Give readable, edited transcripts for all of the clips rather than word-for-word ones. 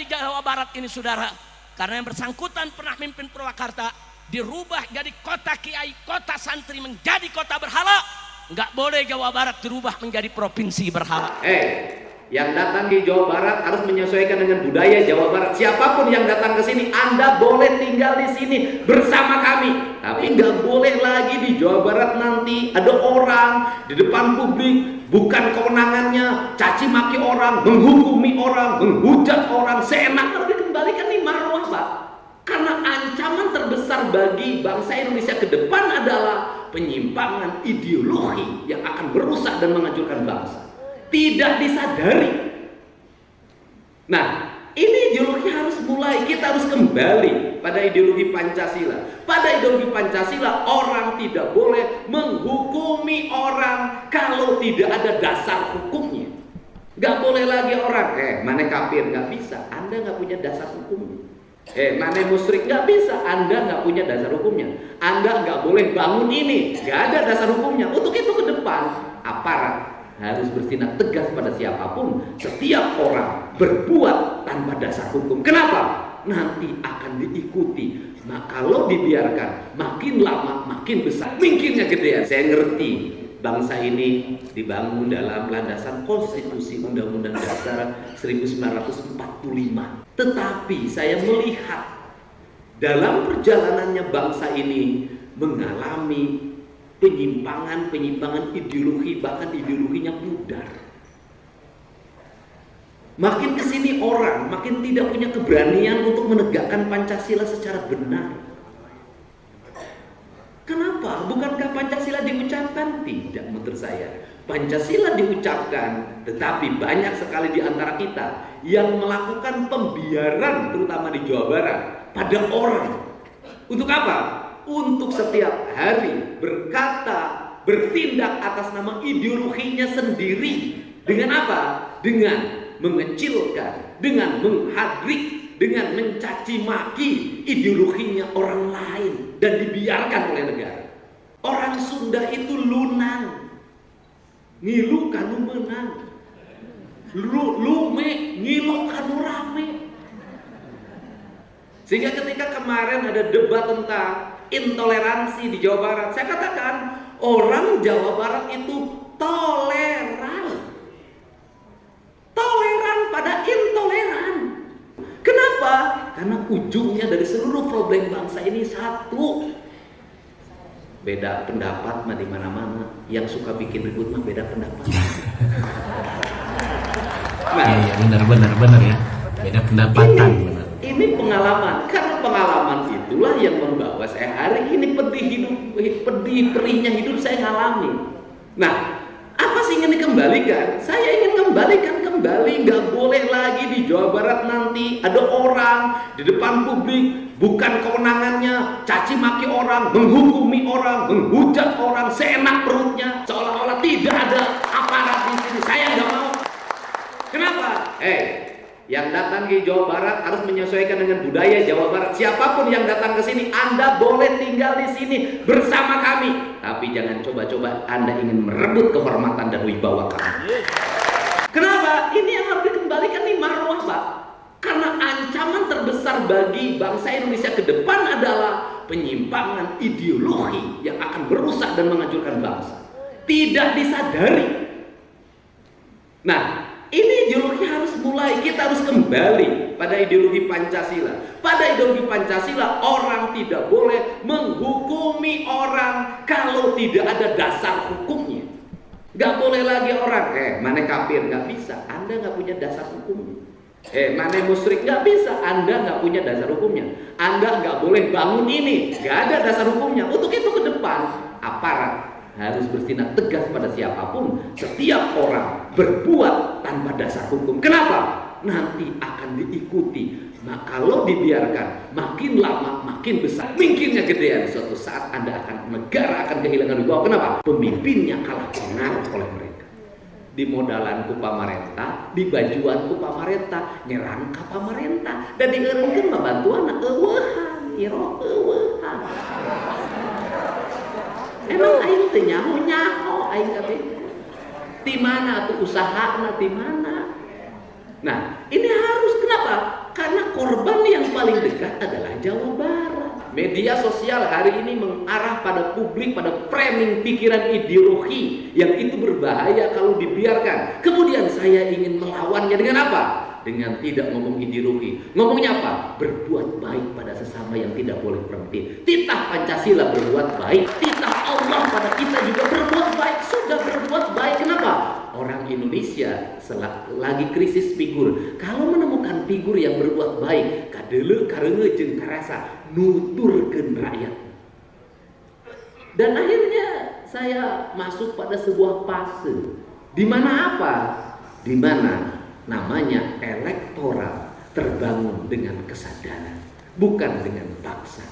di Jawa Barat ini saudara, karena yang bersangkutan pernah mimpin Purwakarta, dirubah jadi kota kiai, kota santri menjadi kota berhala. Nggak boleh Jawa Barat dirubah menjadi provinsi berhala. Yang datang di Jawa Barat harus menyesuaikan dengan budaya Jawa Barat. Siapapun yang datang ke sini, Anda boleh tinggal di sini bersama kami. Tapi nggak boleh lagi di Jawa Barat nanti ada orang di depan publik, bukan kewenangannya, caci maki orang, menghukumi orang, menghujat orang, seenak harus dikembalikan nih marwah, Pak. Karena ancaman terbesar bagi bangsa Indonesia ke depan adalah penyimpangan ideologi yang akan merusak dan menghancurkan bangsa. Tidak disadari. Nah, ini ideologi harus mulai, kita harus kembali pada ideologi Pancasila. Pada ideologi Pancasila, orang tidak boleh menghukumi orang kalau tidak ada dasar hukumnya. Gak boleh lagi orang, mana kafir, gak bisa, Anda gak punya dasar hukumnya. Mana musyrik, gak bisa, Anda gak punya dasar hukumnya. Anda gak boleh bangun ini, gak ada dasar hukumnya. Untuk itu ke depan, aparat harus bertindak tegas pada siapapun. Setiap orang berbuat tanpa dasar hukum. Kenapa? Nanti akan diikuti. Nah, kalau dibiarkan, makin lama makin besar, mungkinnya gedean. Saya ngerti bangsa ini dibangun dalam landasan konstitusi Undang-Undang Dasar 1945. Tetapi saya melihat dalam perjalanannya bangsa ini mengalami penyimpangan ideologi, bahkan ideologinya pudar. Makin kesini orang makin tidak punya keberanian untuk menegakkan Pancasila secara benar. Kenapa? Bukankah Pancasila diucapkan? Tidak, menurut saya. Pancasila diucapkan, tetapi banyak sekali di antara kita yang melakukan pembiaran, terutama di Jawa Barat, pada orang. Untuk apa? Untuk setiap hari berkata, bertindak atas nama ideologinya sendiri. Dengan apa? Dengan mengecilkan, dengan menghadrik, dengan mencaci maki ideologinya orang lain dan dibiarkan oleh negara. Orang Sunda itu lunang, ngilu kanu menang, lume ngilu kanu rame. Sehingga ketika kemarin ada debat tentang intoleransi di Jawa Barat, saya katakan orang Jawa Barat itu toleran pada intoleran. Kenapa? Karena ujungnya dari seluruh problem bangsa ini satu, beda pendapat mah di mana-mana. Yang suka bikin ribut mah beda pendapat. Nah, iya benar ya, beda pendapatan. Ini pengalaman, karena pengalaman itulah yang membawa saya hari ini pedih perihnya hidup saya ngalami. Nah, apa sih ingin dikembalikan? Saya ingin kembalikan kembali, nggak boleh lagi di Jawa Barat nanti ada orang di depan publik, bukan kewenangannya, caci maki orang, menghukumi orang, menghujat orang, seenak perutnya, seolah-olah tidak ada aparat di sini. Saya nggak mau. Kenapa? Yang datang ke Jawa Barat harus menyesuaikan dengan budaya Jawa Barat. Siapapun yang datang ke sini, Anda boleh tinggal di sini bersama kami. Tapi jangan coba-coba Anda ingin merebut kehormatan dan wibawa kami. Kenapa? Ini yang harus dikembalikan nih marwah, Pak. Karena ancaman terbesar bagi bangsa Indonesia ke depan adalah penyimpangan ideologi yang akan merusak dan menghancurkan bangsa. Tidak disadari. Nah, ini ideologi harus mulai, kita harus kembali pada ideologi Pancasila. Pada ideologi Pancasila, orang tidak boleh menghukumi orang kalau tidak ada dasar hukumnya. Gak boleh lagi orang, mana kafir, gak bisa, Anda gak punya dasar hukumnya. Mana musyrik, gak bisa, Anda gak punya dasar hukumnya. Anda gak boleh bangun ini, gak ada dasar hukumnya. Untuk itu ke depan, aparat harus bertindak tegas pada siapapun. Setiap orang berbuat tanpa dasar hukum. Kenapa? Nanti akan diikuti. Nah, kalau dibiarkan, makin lama makin besar, mungkinnya gedean. Suatu saat negara akan kehilangan wibawa. Kenapa? Pemimpinnya kalah pengaruh oleh mereka. Di modalan ku pamarentah, di bajuan ku pamarentah, nyerang ka pamarentah, dan dieureunkeun mah bantuan eueuhan, iro eueuhan. Emang aing teu nyaho aing kabeh. Di mana tuh usahana, di mana? Nah, ini harus, kenapa? Karena korban yang paling dekat adalah Jawa Barat. Media sosial hari ini mengarah pada publik, pada framing pikiran ideologi yang itu berbahaya kalau dibiarkan. Kemudian saya ingin melawannya dengan apa? Dengan tidak ngomong ideologi. Ngomongnya apa? Berbuat baik pada sesama yang tidak boleh berhenti. Titah Pancasila berbuat baik, titah Allah pada kita juga berbuat baik. Sudah berbuat baik. Kenapa? Orang Indonesia lagi krisis figur. Kalau menemukan figur yang berbuat baik, kadele karenge jeung karasa nuturkeun rakyat. Dan akhirnya saya masuk pada sebuah fase di mana apa? Di mana namanya elektoral terbangun dengan kesadaran, bukan dengan paksa.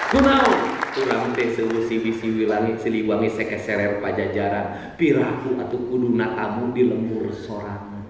Kunaon urang teh seusi-wisi langit siliwangi sekeserer pajajaran piraku atuh kuduna tamu di lembur sorangan.